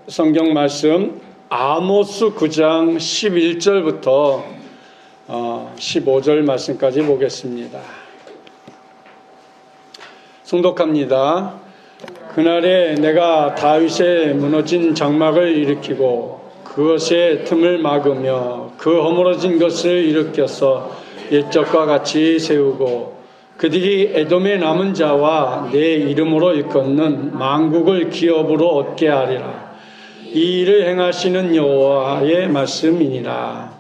성경 말씀 아모스 9장 11절부터 15절 말씀까지 보겠습니다. 송독합니다. 그날에 내가 다윗의 무너진 장막을 일으키고 그것의 틈을 막으며 그 허물어진 것을 일으켜서 옛적과 같이 세우고 그들이 에돔의 남은 자와 내 이름으로 일컫는 만국을 기업으로 얻게 하리라. 이 일을 행하시는 여호와의 말씀이니라.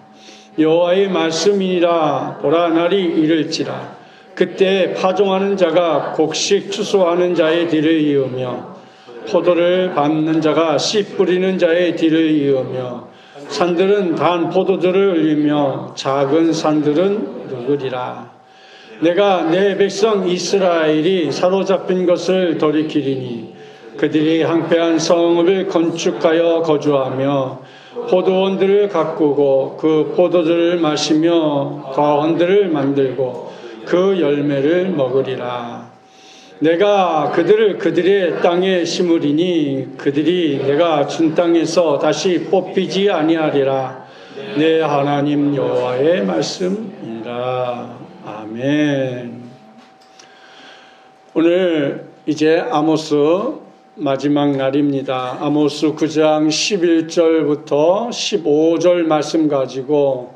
여호와의 말씀이니라. 보라, 날이 이를지라. 그때 파종하는 자가 곡식 추수하는 자의 뒤를 이으며 포도를 밟는 자가 씨 뿌리는 자의 뒤를 이으며 산들은 단 포도주를 흘리며 작은 산들은 누구리라. 내가 내 백성 이스라엘이 사로잡힌 것을 돌이키리니 그들이 항폐한 성읍을 건축하여 거주하며 포도원들을 가꾸고 그 포도주를 마시며 과원들을 만들고 그 열매를 먹으리라. 내가 그들을 그들의 땅에 심으리니 그들이 내가 준 땅에서 다시 뽑히지 아니하리라. 내 하나님 여호와의 말씀이라. 아멘. 오늘 이제 아모스 마지막 날입니다. 아모스 9장 11절부터 15절 말씀 가지고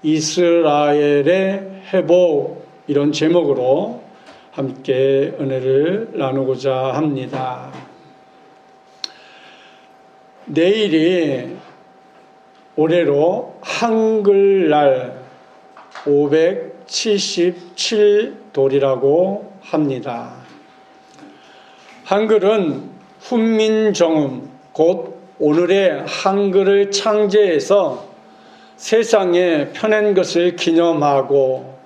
이스라엘의 회복, 이런 제목으로 함께 은혜를 나누고자 합니다. 내일이 올해로 한글날 577돌이라고 합니다. 한글은 훈민정음, 곧 오늘의 한글을 창제해서 세상에 펴낸 것을 기념하고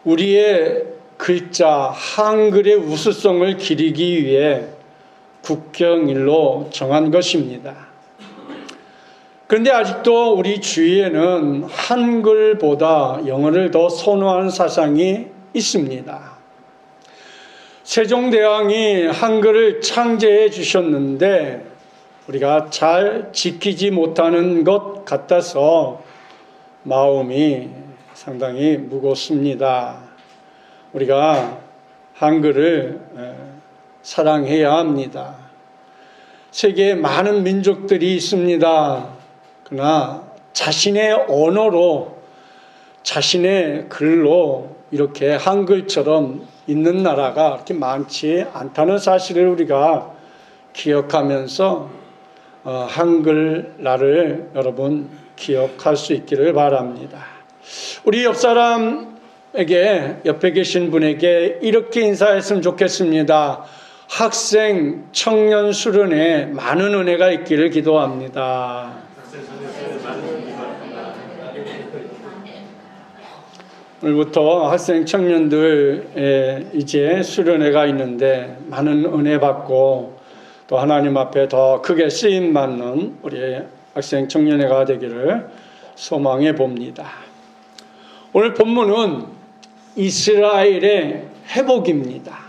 우리의 글자 한글의 우수성을 기리기 위해 국경일로 정한 것입니다. 그런데 아직도 우리 주위에는 한글보다 영어를 더 선호하는 사상이 있습니다. 세종대왕이 한글을 창제해 주셨는데 우리가 잘 지키지 못하는 것 같아서 마음이 상당히 무겁습니다. 우리가 한글을 사랑해야 합니다. 세계에 많은 민족들이 있습니다. 그러나 자신의 언어로, 자신의 글로 이렇게 한글처럼 있는 나라가 그렇게 많지 않다는 사실을 우리가 기억하면서 한글날을 여러분 기억할 수 있기를 바랍니다. 우리 옆 사람에게, 옆에 계신 분에게 이렇게 인사했으면 좋겠습니다. 학생, 청년 수련회에 많은 은혜가 있기를 기도합니다. 오늘부터 학생 청년들 이제 수련회가 있는데 많은 은혜 받고 또 하나님 앞에 더 크게 쓰임 받는 우리 학생 청년회가 되기를 소망해 봅니다. 오늘 본문은 이스라엘의 회복입니다.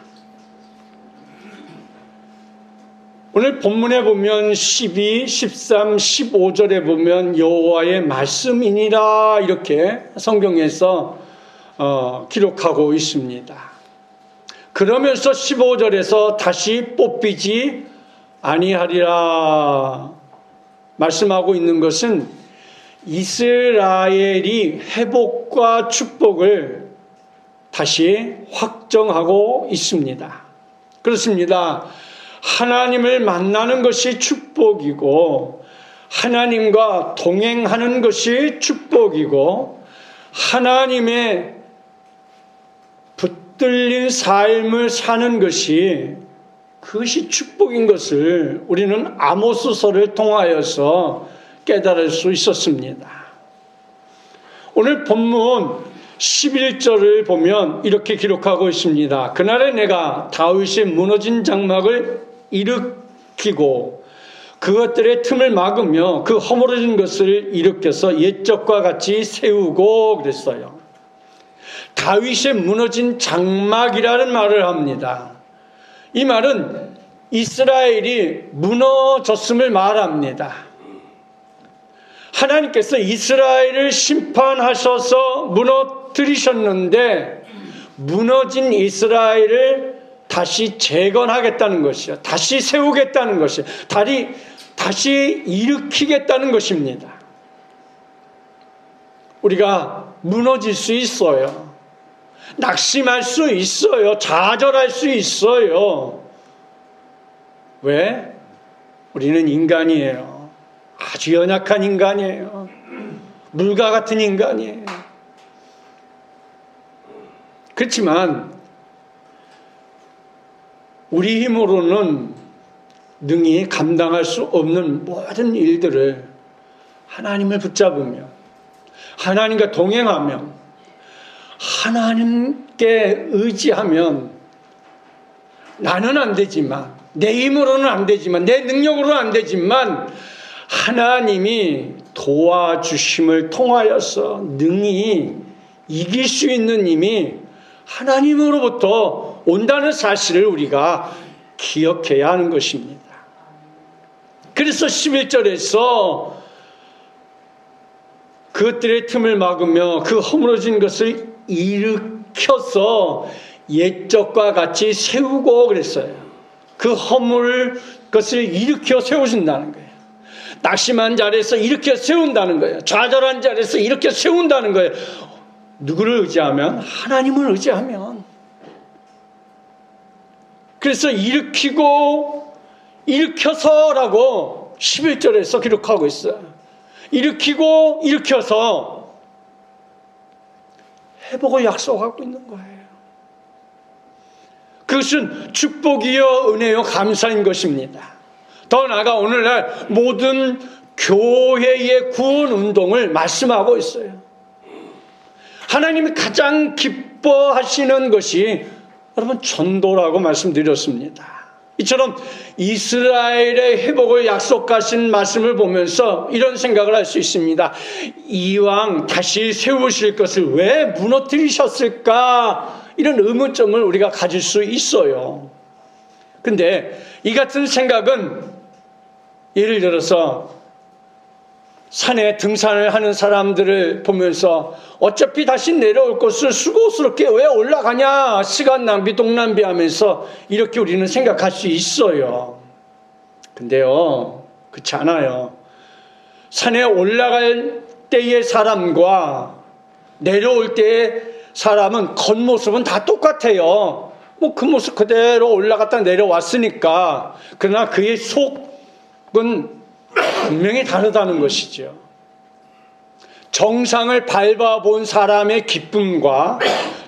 오늘 본문에 보면 12, 13, 15절에 보면 여호와의 말씀이니라 이렇게 성경에서 기록하고 있습니다. 그러면서 15절에서 다시 뽑히지 아니하리라 말씀하고 있는 것은 이스라엘이 회복과 축복을 다시 확정하고 있습니다. 그렇습니다. 하나님을 만나는 것이 축복이고 하나님과 동행하는 것이 축복이고 하나님의 붙들린 삶을 사는 것이 그것이 축복인 것을 우리는 아모스서를 통하여서 깨달을 수 있었습니다. 오늘 본문 11절을 보면 이렇게 기록하고 있습니다. 그날에 내가 다윗의 무너진 장막을 일으키고 그것들의 틈을 막으며 그 허물어진 것을 일으켜서 옛적과 같이 세우고 그랬어요. 다윗의 무너진 장막이라는 말을 합니다. 이 말은 이스라엘이 무너졌음을 말합니다. 하나님께서 이스라엘을 심판하셔서 무너뜨리셨는데 무너진 이스라엘을 다시 재건하겠다는 것이요. 다시 세우겠다는 것이요. 다시 일으키겠다는 것입니다. 우리가 무너질 수 있어요. 낙심할 수 있어요. 좌절할 수 있어요. 왜? 우리는 인간이에요. 아주 연약한 인간이에요. 물과 같은 인간이에요. 그렇지만 우리 힘으로는 능히 감당할 수 없는 모든 일들을 하나님을 붙잡으며 하나님과 동행하며 하나님께 의지하면 나는 안 되지만 내 힘으로는 안 되지만 내 능력으로는 안 되지만 하나님이 도와주심을 통하여서 능히 이길 수 있는 힘이 하나님으로부터 온다는 사실을 우리가 기억해야 하는 것입니다. 그래서 11절에서 그것들의 틈을 막으며 그 허물어진 것을 일으켜서 옛적과 같이 세우고 그랬어요. 그 허물 것을 일으켜 세워준다는 거예요. 낙심한 자리에서 일으켜 세운다는 거예요. 좌절한 자리에서 일으켜 세운다는 거예요. 누구를 의지하면? 하나님을 의지하면. 그래서 일으켜서라고 11절에서 기록하고 있어요. 일으켜서 회복을 약속하고 있는 거예요. 그것은 축복이요 은혜요 감사인 것입니다. 더 나아가 오늘날 모든 교회의 구원 운동을 말씀하고 있어요. 하나님이 가장 기뻐하시는 것이 여러분 전도라고 말씀드렸습니다. 이처럼 이스라엘의 회복을 약속하신 말씀을 보면서 이런 생각을 할 수 있습니다. 이왕 다시 세우실 것을 왜 무너뜨리셨을까? 이런 의문점을 우리가 가질 수 있어요. 근데 이 같은 생각은 예를 들어서 산에 등산을 하는 사람들을 보면서 어차피 다시 내려올 것을 수고스럽게 왜 올라가냐, 시간 낭비, 돈 낭비하면서 이렇게 우리는 생각할 수 있어요. 근데요, 그렇지 않아요. 산에 올라갈 때의 사람과 내려올 때의 사람은 겉모습은 다 똑같아요. 뭐 그 모습 그대로 올라갔다 내려왔으니까. 그러나 그의 속은 분명히 다르다는 것이죠. 정상을 밟아본 사람의 기쁨과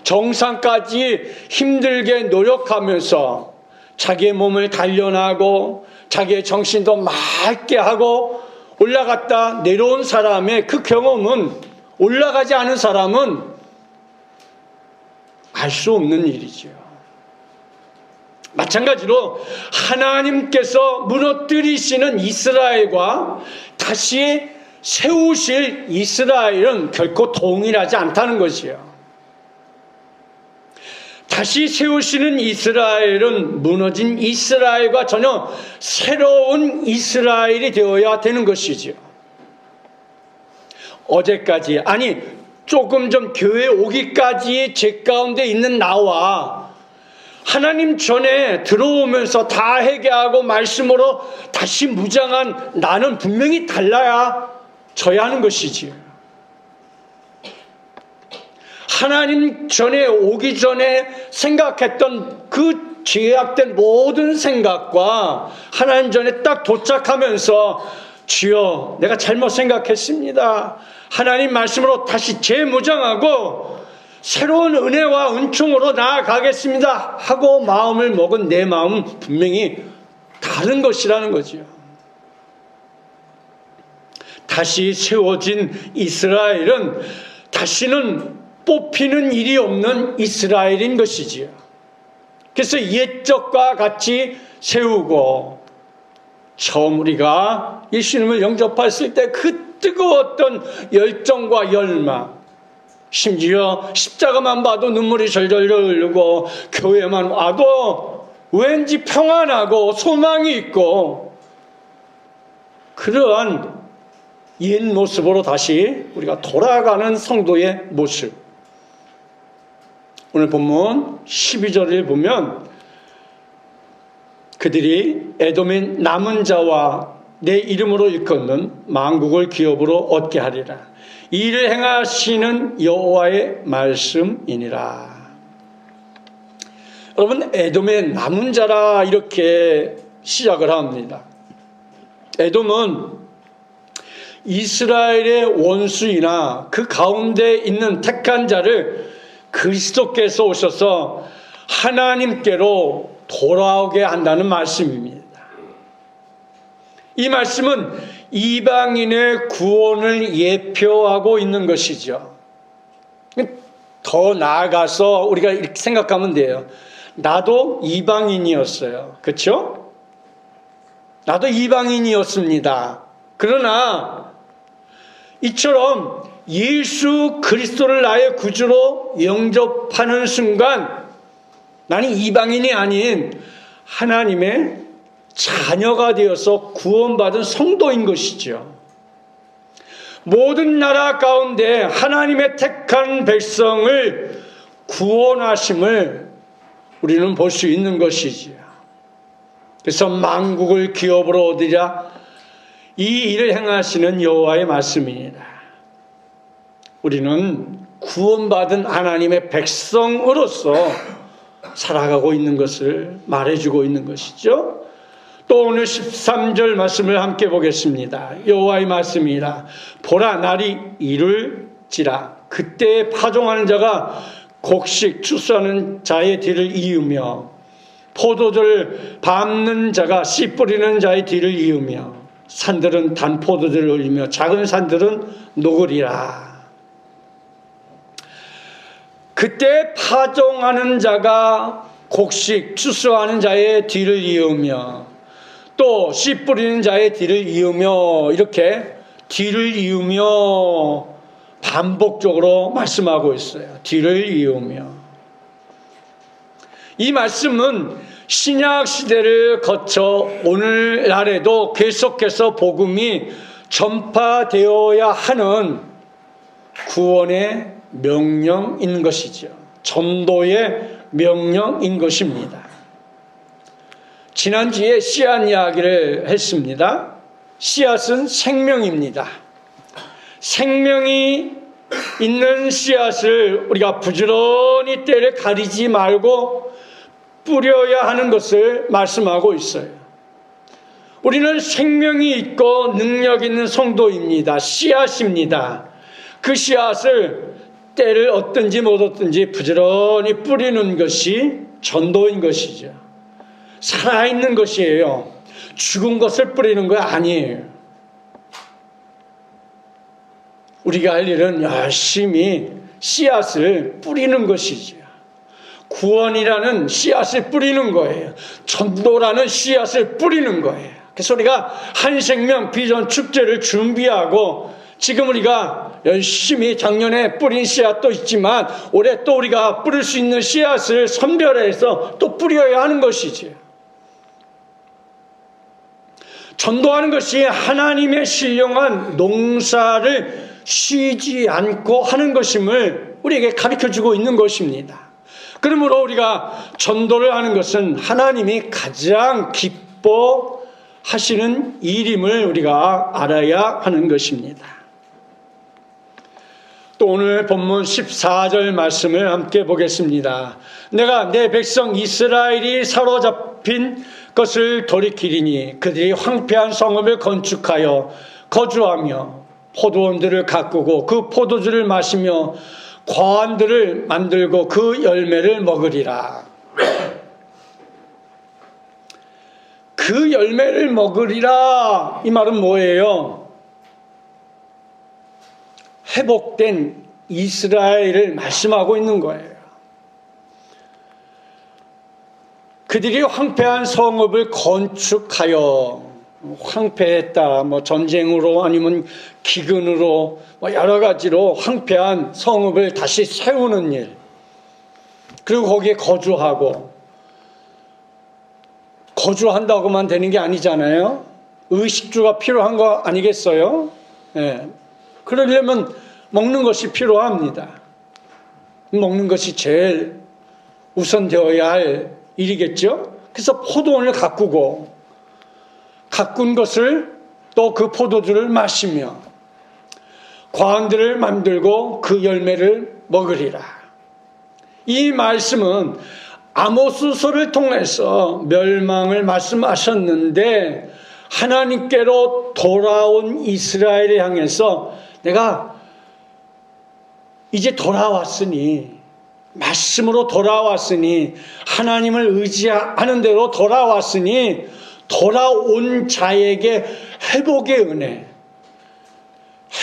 정상까지 힘들게 노력하면서 자기의 몸을 단련하고 자기의 정신도 맑게 하고 올라갔다 내려온 사람의 그 경험은 올라가지 않은 사람은 알 수 없는 일이죠. 마찬가지로 하나님께서 무너뜨리시는 이스라엘과 다시 세우실 이스라엘은 결코 동일하지 않다는 것이에요. 다시 세우시는 이스라엘은 무너진 이스라엘과 전혀 새로운 이스라엘이 되어야 되는 것이죠. 어제까지, 아니 조금 전 교회 오기까지 제 가운데 있는 나와 하나님 전에 들어오면서 다 회개하고 말씀으로 다시 무장한 나는 분명히 달라야 져야 하는 것이지. 하나님 전에 오기 전에 생각했던 그 죄악된 모든 생각과 하나님 전에 딱 도착하면서 주여 내가 잘못 생각했습니다. 하나님 말씀으로 다시 재무장하고 새로운 은혜와 은총으로 나아가겠습니다 하고 마음을 먹은 내 마음은 분명히 다른 것이라는 거죠. 다시 세워진 이스라엘은 다시는 뽑히는 일이 없는 이스라엘인 것이지요. 그래서 옛적과 같이 세우고 처음 우리가 예수님을 영접했을 때 그 뜨거웠던 열정과 열망, 심지어 십자가만 봐도 눈물이 절절 흐르고 교회만 와도 왠지 평안하고 소망이 있고 그러한 옛 모습으로 다시 우리가 돌아가는 성도의 모습. 오늘 본문 12절을 보면 그들이 에돔의 남은 자와 내 이름으로 일컫는 만국을 기업으로 얻게 하리라. 이를 행하시는 여호와의 말씀이니라. 여러분, 에돔의 남은 자라 이렇게 시작을 합니다. 에돔은 이스라엘의 원수이나 그 가운데 있는 택한 자를 그리스도께서 오셔서 하나님께로 돌아오게 한다는 말씀입니다. 이 말씀은 이방인의 구원을 예표하고 있는 것이죠. 더 나아가서 우리가 이렇게 생각하면 돼요. 나도 이방인이었어요. 그렇죠? 나도 이방인이었습니다. 그러나 이처럼 예수 그리스도를 나의 구주로 영접하는 순간 나는 이방인이 아닌 하나님의 자녀가 되어서 구원받은 성도인 것이죠. 모든 나라 가운데 하나님의 택한 백성을 구원하심을 우리는 볼 수 있는 것이지요. 그래서 만국을 기업으로 얻으랴 이 일을 행하시는 여호와의 말씀입니다. 우리는 구원받은 하나님의 백성으로서 살아가고 있는 것을 말해주고 있는 것이죠. 또 오늘 13절 말씀을 함께 보겠습니다. 여호와의 말씀이라. 보라 날이 이룰지라. 그때 파종하는 자가 곡식 추수하는 자의 뒤를 이으며 포도주를 밟는 자가 씨 뿌리는 자의 뒤를 이으며 산들은 단 포도주를 흘리며 작은 산들은 녹으리라. 그때 파종하는 자가 곡식 추수하는 자의 뒤를 이으며 또 씨 뿌리는 자의 뒤를 이으며 이렇게 뒤를 이으며 반복적으로 말씀하고 있어요. 뒤를 이으며. 이 말씀은 신약 시대를 거쳐 오늘날에도 계속해서 복음이 전파되어야 하는 구원의 명령인 것이죠. 전도의 명령인 것입니다. 지난주에 씨앗 이야기를 했습니다. 씨앗은 생명입니다. 생명이 있는 씨앗을 우리가 부지런히 때를 가리지 말고 뿌려야 하는 것을 말씀하고 있어요. 우리는 생명이 있고 능력 있는 성도입니다. 씨앗입니다. 그 씨앗을 때를 얻든지 못 얻든지 부지런히 뿌리는 것이 전도인 것이죠. 살아있는 것이에요. 죽은 것을 뿌리는 거 아니에요. 우리가 할 일은 열심히 씨앗을 뿌리는 것이죠. 구원이라는 씨앗을 뿌리는 거예요. 전도라는 씨앗을 뿌리는 거예요. 그래서 우리가 한 생명 비전 축제를 준비하고 지금 우리가 열심히 작년에 뿌린 씨앗도 있지만 올해 또 우리가 뿌릴 수 있는 씨앗을 선별해서 또 뿌려야 하는 것이지. 전도하는 것이 하나님의 신령한 농사를 쉬지 않고 하는 것임을 우리에게 가르쳐주고 있는 것입니다. 그러므로 우리가 전도를 하는 것은 하나님이 가장 기뻐하시는 일임을 우리가 알아야 하는 것입니다. 또 오늘 본문 14절 말씀을 함께 보겠습니다. 내가 내 백성 이스라엘이 사로잡힌 것을 돌이키리니 그들이 황폐한 성읍을 건축하여 거주하며 포도원들을 가꾸고 그 포도주를 마시며 과환들을 만들고 그 열매를 먹으리라. 그 열매를 먹으리라. 이 말은 뭐예요? 회복된 이스라엘을 말씀하고 있는 거예요. 그들이 황폐한 성읍을 건축하여, 황폐했다, 전쟁으로 아니면 기근으로 여러 가지로 황폐한 성읍을 다시 세우는 일, 그리고 거기에 거주하고 거주한다고만 되는 게 아니잖아요. 의식주가 필요한 거 아니겠어요? 예. 그러려면 먹는 것이 필요합니다. 먹는 것이 제일 우선되어야 할 일이겠죠. 그래서 포도원을 가꾸고 가꾼 것을 또 그 포도주를 마시며 과원들을 만들고 그 열매를 먹으리라. 이 말씀은 아모스서를 통해서 멸망을 말씀하셨는데 하나님께로 돌아온 이스라엘을 향해서 내가 이제 돌아왔으니, 말씀으로 돌아왔으니, 하나님을 의지하는 대로 돌아왔으니 돌아온 자에게 회복의 은혜,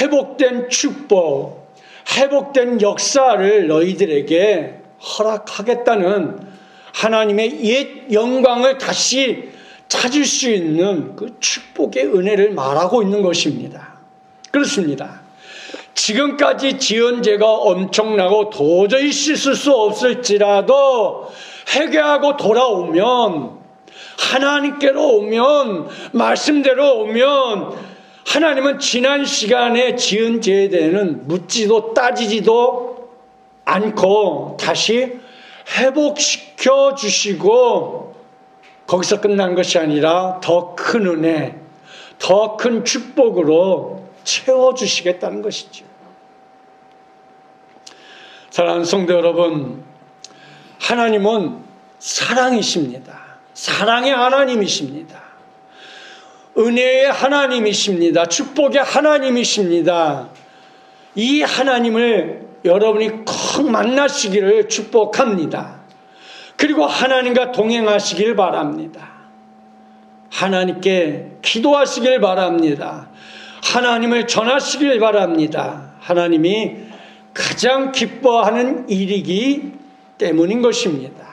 회복된 축복, 회복된 역사를 너희들에게 허락하겠다는 하나님의 옛 영광을 다시 찾을 수 있는 그 축복의 은혜를 말하고 있는 것입니다. 그렇습니다. 지금까지 지은 죄가 엄청나고 도저히 씻을 수 없을지라도 회개하고 돌아오면, 하나님께로 오면, 말씀대로 오면 하나님은 지난 시간에 지은 죄에 대해서는 묻지도 따지지도 않고 다시 회복시켜 주시고, 거기서 끝난 것이 아니라 더 큰 은혜, 더 큰 축복으로 채워주시겠다는 것이죠. 사랑하는 성도 여러분, 하나님은 사랑이십니다. 사랑의 하나님이십니다. 은혜의 하나님이십니다. 축복의 하나님이십니다. 이 하나님을 여러분이 꼭 만나시기를 축복합니다. 그리고 하나님과 동행하시길 바랍니다. 하나님께 기도하시길 바랍니다. 하나님을 전하시길 바랍니다. 하나님이 가장 기뻐하는 일이기 때문인 것입니다.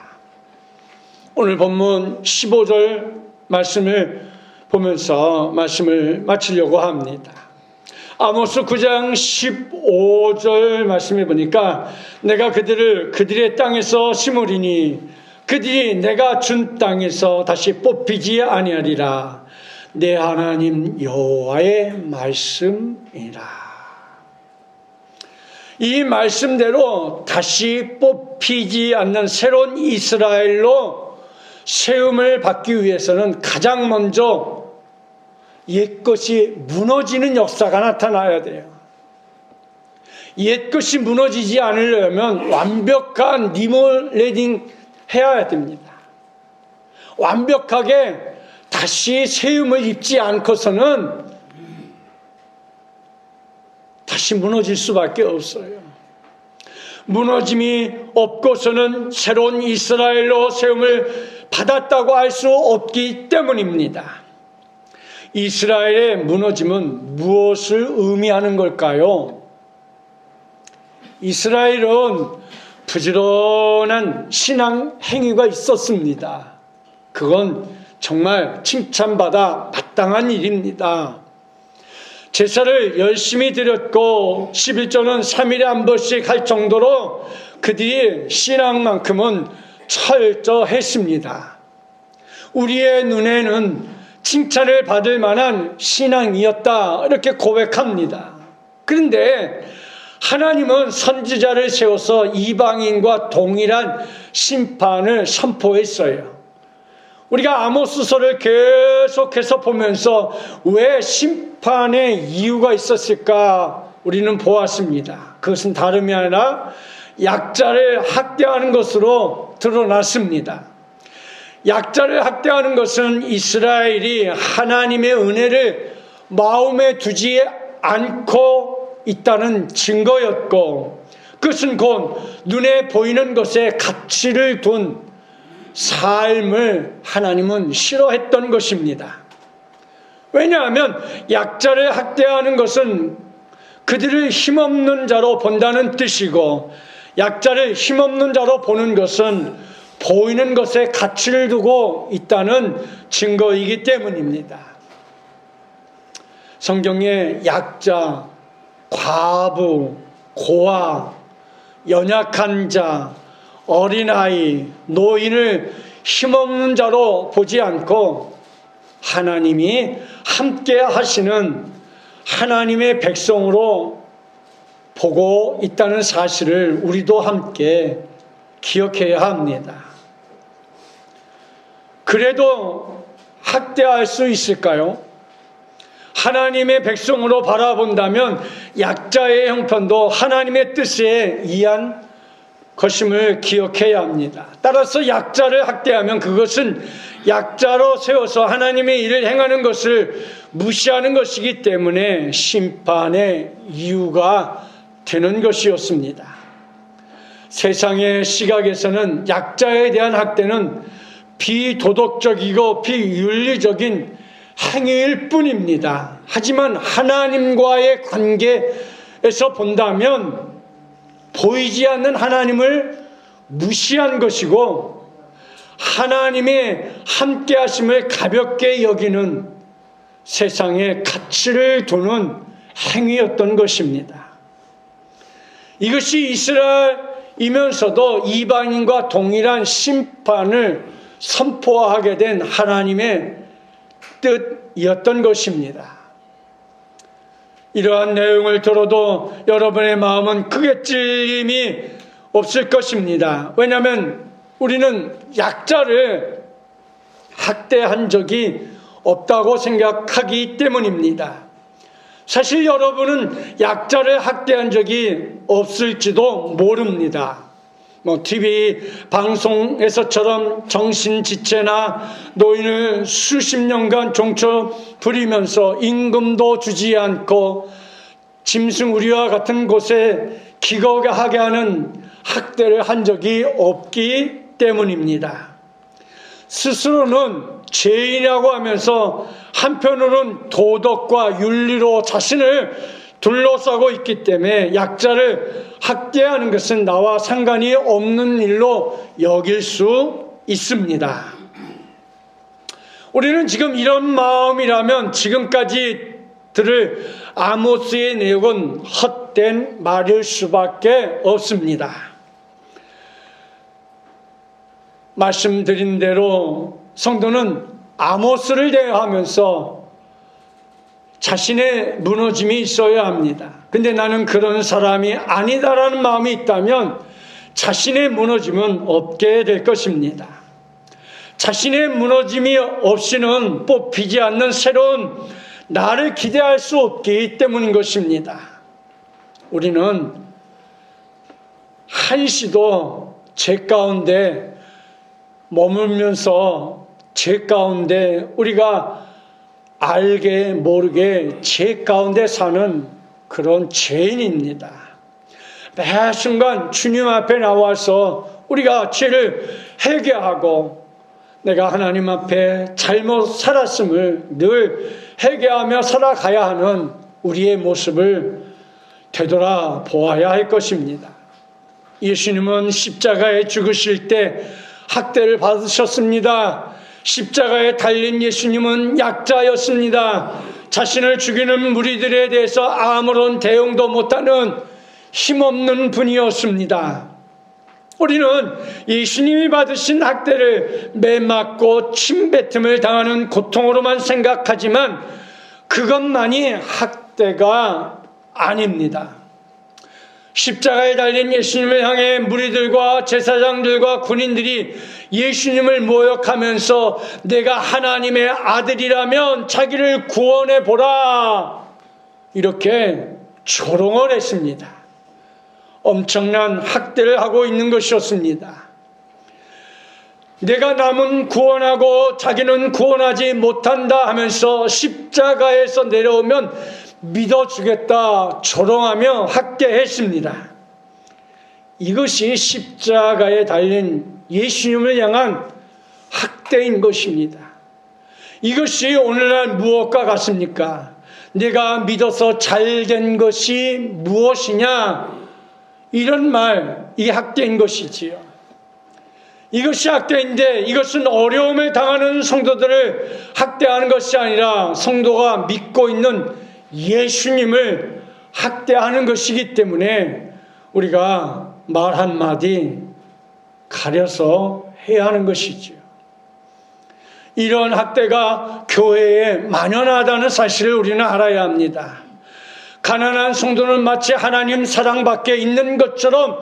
오늘 본문 15절 말씀을 보면서 말씀을 마치려고 합니다. 아모스 9장 15절 말씀해 보니까 내가 그들의 땅에서 심으리니 그들이 내가 준 땅에서 다시 뽑히지 아니하리라. 내 하나님 여호와의 말씀이라. 이 말씀대로 다시 뽑히지 않는 새로운 이스라엘로 세움을 받기 위해서는 가장 먼저 옛것이 무너지는 역사가 나타나야 돼요. 옛것이 무너지지 않으려면 완벽한 리모델링 해야 됩니다. 완벽하게 다시 세움을 입지 않고서는 다시 무너질 수밖에 없어요. 무너짐이 없고서는 새로운 이스라엘로 세움을 받았다고 할 수 없기 때문입니다. 이스라엘의 무너짐은 무엇을 의미하는 걸까요? 이스라엘은 부지런한 신앙 행위가 있었습니다. 그건 정말 칭찬받아 마땅한 일입니다. 제사를 열심히 드렸고 11조는 3일에 한 번씩 할 정도로 그들이 신앙만큼은 철저했습니다. 우리의 눈에는 칭찬을 받을 만한 신앙이었다 이렇게 고백합니다. 그런데 하나님은 선지자를 세워서 이방인과 동일한 심판을 선포했어요. 우리가 아모스서를 계속해서 보면서 왜 심판의 이유가 있었을까 우리는 보았습니다. 그것은 다름이 아니라 약자를 학대하는 것으로 드러났습니다. 약자를 학대하는 것은 이스라엘이 하나님의 은혜를 마음에 두지 않고 있다는 증거였고, 그것은 곧 눈에 보이는 것에 가치를 둔 삶을 하나님은 싫어했던 것입니다. 왜냐하면 약자를 학대하는 것은 그들을 힘없는 자로 본다는 뜻이고, 약자를 힘없는 자로 보는 것은 보이는 것에 가치를 두고 있다는 증거이기 때문입니다. 성경에 약자, 과부, 고아, 연약한 자, 어린아이, 노인을 힘없는 자로 보지 않고 하나님이 함께 하시는 하나님의 백성으로 보고 있다는 사실을 우리도 함께 기억해야 합니다. 그래도 학대할 수 있을까요? 하나님의 백성으로 바라본다면 약자의 형편도 하나님의 뜻에 의한 것임을 기억해야 합니다. 따라서 약자를 학대하면 그것은 약자로 세워서 하나님의 일을 행하는 것을 무시하는 것이기 때문에 심판의 이유가 되는 것이었습니다. 세상의 시각에서는 약자에 대한 학대는 비도덕적이고 비윤리적인 행위일 뿐입니다. 하지만 하나님과의 관계에서 본다면 보이지 않는 하나님을 무시한 것이고 하나님의 함께하심을 가볍게 여기는 세상의 가치를 두는 행위였던 것입니다. 이것이 이스라엘이면서도 이방인과 동일한 심판을 선포하게 된 하나님의 뜻이었던 것입니다. 이러한 내용을 들어도 여러분의 마음은 크게 찔림이 없을 것입니다. 왜냐하면 우리는 약자를 학대한 적이 없다고 생각하기 때문입니다. 사실 여러분은 약자를 학대한 적이 없을지도 모릅니다. TV 방송에서처럼 정신지체나 노인을 수십 년간 종쳐 부리면서 임금도 주지 않고 짐승우리와 같은 곳에 기거하게 하는 학대를 한 적이 없기 때문입니다. 스스로는 죄인이라고 하면서 한편으로는 도덕과 윤리로 자신을 둘러싸고 있기 때문에 약자를 학대하는 것은 나와 상관이 없는 일로 여길 수 있습니다. 우리는 지금 이런 마음이라면 지금까지 들을 아모스의 내용은 헛된 말일 수밖에 없습니다. 말씀드린 대로 성도는 아모스를 대하면서 자신의 무너짐이 있어야 합니다. 근데 나는 그런 사람이 아니다라는 마음이 있다면 자신의 무너짐은 없게 될 것입니다. 자신의 무너짐이 없이는 뽑히지 않는 새로운 나를 기대할 수 없기 때문인 것입니다. 우리는 한시도 죄 가운데 머물면서 죄 가운데 우리가 알게 모르게 죄 가운데 사는 그런 죄인입니다. 매 순간 주님 앞에 나와서 우리가 죄를 회개하고 내가 하나님 앞에 잘못 살았음을 늘 회개하며 살아가야 하는 우리의 모습을 되돌아보아야 할 것입니다. 예수님은 십자가에 죽으실 때 학대를 받으셨습니다. 십자가에 달린 예수님은 약자였습니다. 자신을 죽이는 무리들에 대해서 아무런 대응도 못하는 힘없는 분이었습니다. 우리는 예수님이 받으신 학대를 매맞고 침뱉음을 당하는 고통으로만 생각하지만 그것만이 학대가 아닙니다. 십자가에 달린 예수님을 향해 무리들과 제사장들과 군인들이 예수님을 모욕하면서 내가 하나님의 아들이라면 자기를 구원해 보라 이렇게 조롱을 했습니다. 엄청난 학대를 하고 있는 것이었습니다. 내가 남은 구원하고 자기는 구원하지 못한다 하면서 십자가에서 내려오면 믿어주겠다 조롱하며 학대했습니다. 이것이 십자가에 달린 예수님을 향한 학대인 것입니다. 이것이 오늘날 무엇과 같습니까? 내가 믿어서 잘된 것이 무엇이냐? 이런 말, 이게 학대인 것이지요. 이것이 학대인데 이것은 어려움을 당하는 성도들을 학대하는 것이 아니라 성도가 믿고 있는 예수님을 학대하는 것이기 때문에 우리가 말 한마디 가려서 해야 하는 것이죠. 이런 학대가 교회에 만연하다는 사실을 우리는 알아야 합니다. 가난한 성도는 마치 하나님 사랑밖에 있는 것처럼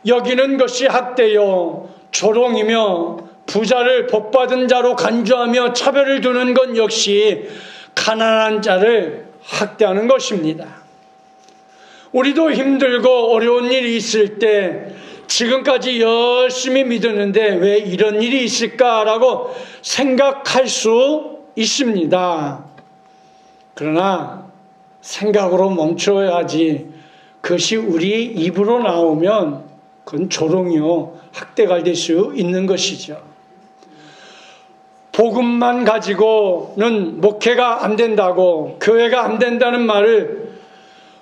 여기는 것이 학대요, 조롱이며 부자를 복받은 자로 간주하며 차별을 두는 것 역시 가난한 자를 학대하는 것입니다. 우리도 힘들고 어려운 일이 있을 때 지금까지 열심히 믿었는데 왜 이런 일이 있을까라고 생각할 수 있습니다. 그러나 생각으로 멈춰야지 그것이 우리 입으로 나오면 그건 조롱이요, 학대가 될 수 있는 것이죠. 복음만 가지고는 목회가 안 된다고, 교회가 안 된다는 말을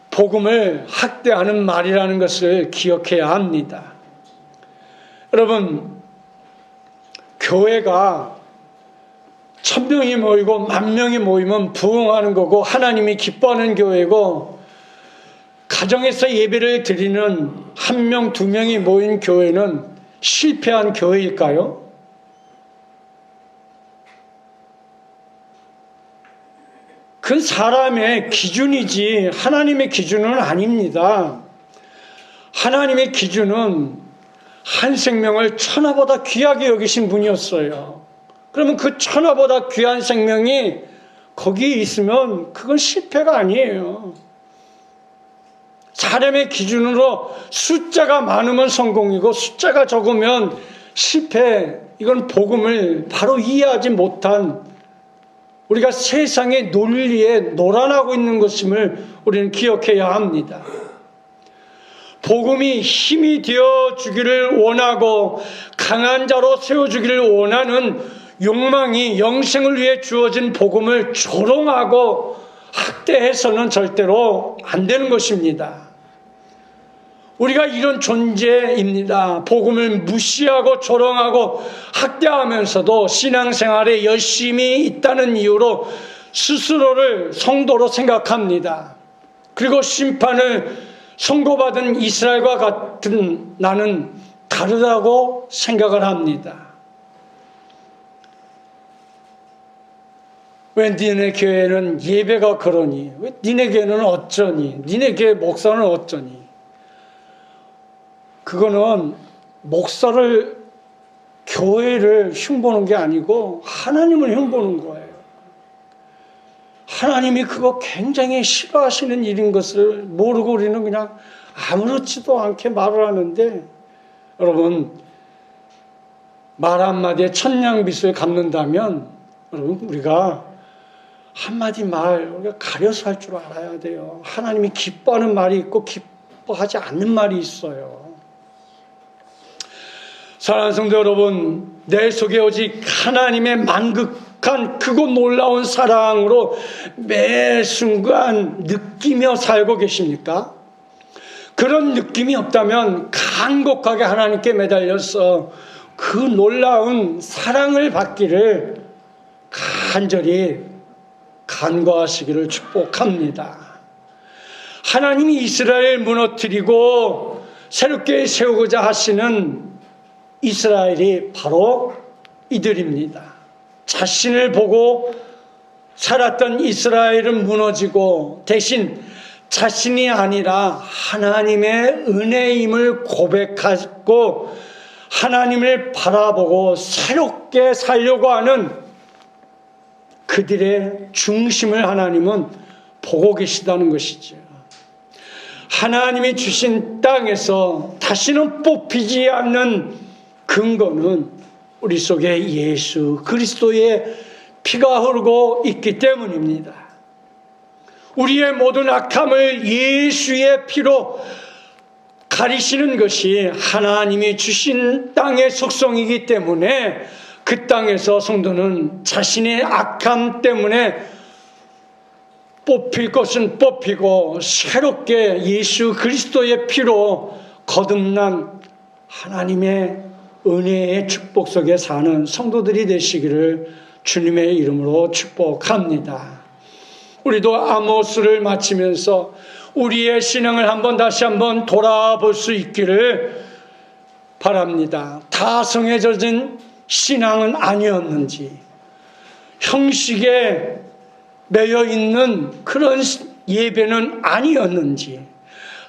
복음을 학대하는 말이라는 것을 기억해야 합니다. 여러분, 교회가 1000명이 모이고 10,000명이 모이면 부흥하는 거고 하나님이 기뻐하는 교회고, 가정에서 예배를 드리는 1명, 2명이 모인 교회는 실패한 교회일까요? 그건 사람의 기준이지 하나님의 기준은 아닙니다. 하나님의 기준은 한 생명을 천하보다 귀하게 여기신 분이었어요. 그러면 그 천하보다 귀한 생명이 거기에 있으면 그건 실패가 아니에요. 사람의 기준으로 숫자가 많으면 성공이고 숫자가 적으면 실패, 이건 복음을 바로 이해하지 못한, 우리가 세상의 논리에 노란하고 있는 것임을 우리는 기억해야 합니다. 복음이 힘이 되어 주기를 원하고 강한 자로 세워주기를 원하는 욕망이 영생을 위해 주어진 복음을 조롱하고 학대해서는 절대로 안 되는 것입니다. 우리가 이런 존재입니다. 복음을 무시하고 조롱하고 학대하면서도 신앙생활에 열심히 있다는 이유로 스스로를 성도로 생각합니다. 그리고 심판을 선고받은 이스라엘과 같은 나는 다르다고 생각을 합니다. 왜 니네 교회는 예배가 그러니? 왜 니네 교회는 어쩌니? 니네 교회 목사는 어쩌니? 그거는 목사를, 교회를 흉보는 게 아니고 하나님을 흉보는 거예요. 하나님이 그거 굉장히 싫어하시는 일인 것을 모르고 우리는 그냥 아무렇지도 않게 말을 하는데, 여러분, 말 한마디에 천냥빚을 갚는다면 여러분, 우리가 한마디 말 우리가 가려서 할 줄 알아야 돼요. 하나님이 기뻐하는 말이 있고 기뻐하지 않는 말이 있어요. 사랑하는 성도 여러분, 내 속에 오직 하나님의 만극한 크고 놀라운 사랑으로 매 순간 느끼며 살고 계십니까? 그런 느낌이 없다면 간곡하게 하나님께 매달려서 그 놀라운 사랑을 받기를 간절히 간구하시기를 축복합니다. 하나님이 이스라엘을 무너뜨리고 새롭게 세우고자 하시는 이스라엘이 바로 이들입니다. 자신을 보고 살았던 이스라엘은 무너지고 대신 자신이 아니라 하나님의 은혜임을 고백하고 하나님을 바라보고 새롭게 살려고 하는 그들의 중심을 하나님은 보고 계시다는 것이죠. 하나님이 주신 땅에서 다시는 뽑히지 않는 근거는 우리 속에 예수 그리스도의 피가 흐르고 있기 때문입니다. 우리의 모든 악함을 예수의 피로 가리시는 것이 하나님이 주신 땅의 속성이기 때문에 그 땅에서 성도는 자신의 악함 때문에 뽑힐 것은 뽑히고 새롭게 예수 그리스도의 피로 거듭난 하나님의 은혜의 축복 속에 사는 성도들이 되시기를 주님의 이름으로 축복합니다. 우리도 아모스를 마치면서 우리의 신앙을 다시 한번 돌아볼 수 있기를 바랍니다. 다 성해져진 신앙은 아니었는지, 형식에 매여 있는 그런 예배는 아니었는지,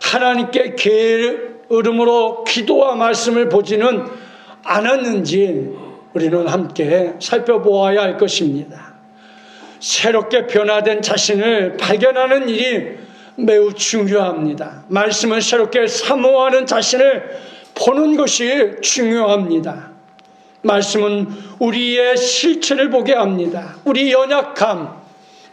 하나님께 게으름으로 기도와 말씀을 보지는 않았는지 우리는 함께 살펴보아야 할 것입니다. 새롭게 변화된 자신을 발견하는 일이 매우 중요합니다. 말씀을 새롭게 사모하는 자신을 보는 것이 중요합니다. 말씀은 우리의 실체를 보게 합니다. 우리 연약함,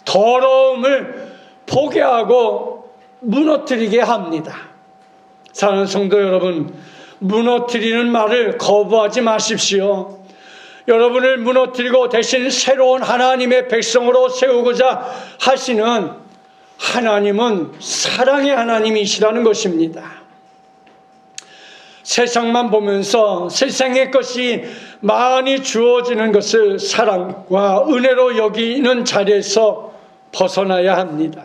더러움을 보게 하고 무너뜨리게 합니다. 사랑하는 성도 여러분, 무너뜨리는 말을 거부하지 마십시오. 여러분을 무너뜨리고 대신 새로운 하나님의 백성으로 세우고자 하시는 하나님은 사랑의 하나님이시라는 것입니다. 세상만 보면서 세상의 것이 많이 주어지는 것을 사랑과 은혜로 여기는 자리에서 벗어나야 합니다.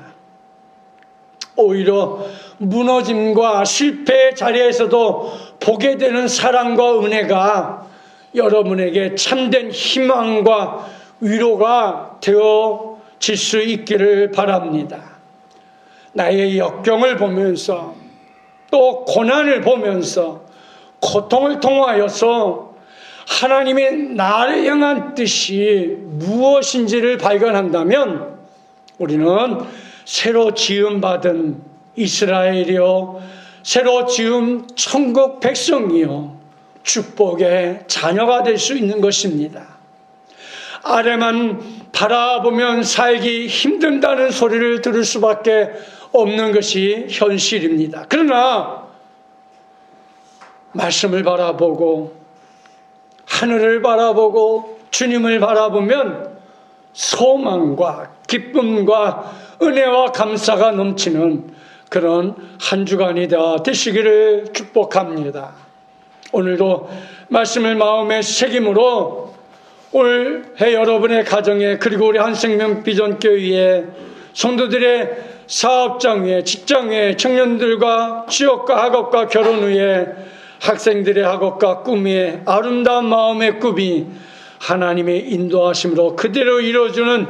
오히려 무너짐과 실패의 자리에서도 보게 되는 사랑과 은혜가 여러분에게 참된 희망과 위로가 되어질 수 있기를 바랍니다. 나의 역경을 보면서 또 고난을 보면서 고통을 통하여서 하나님의 나를 향한 뜻이 무엇인지를 발견한다면 우리는 새로 지음받은 이스라엘이요, 새로 지은 천국 백성이요, 축복의 자녀가 될 수 있는 것입니다. 아래만 바라보면 살기 힘든다는 소리를 들을 수밖에 없는 것이 현실입니다. 그러나 말씀을 바라보고 하늘을 바라보고 주님을 바라보면 소망과 기쁨과 은혜와 감사가 넘치는 그런 한 주간이 되시기를 축복합니다. 오늘도 말씀을 마음의 책임으로 올해 여러분의 가정에, 그리고 우리 한생명 비전교회에 성도들의 사업장 위에, 직장 위에, 청년들과 취업과 학업과 결혼 후에 학생들의 학업과 꿈 위에 아름다운 마음의 꿈이 하나님의 인도하심으로 그대로 이루어주는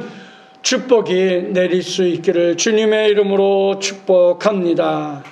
축복이 내릴 수 있기를 주님의 이름으로 축복합니다.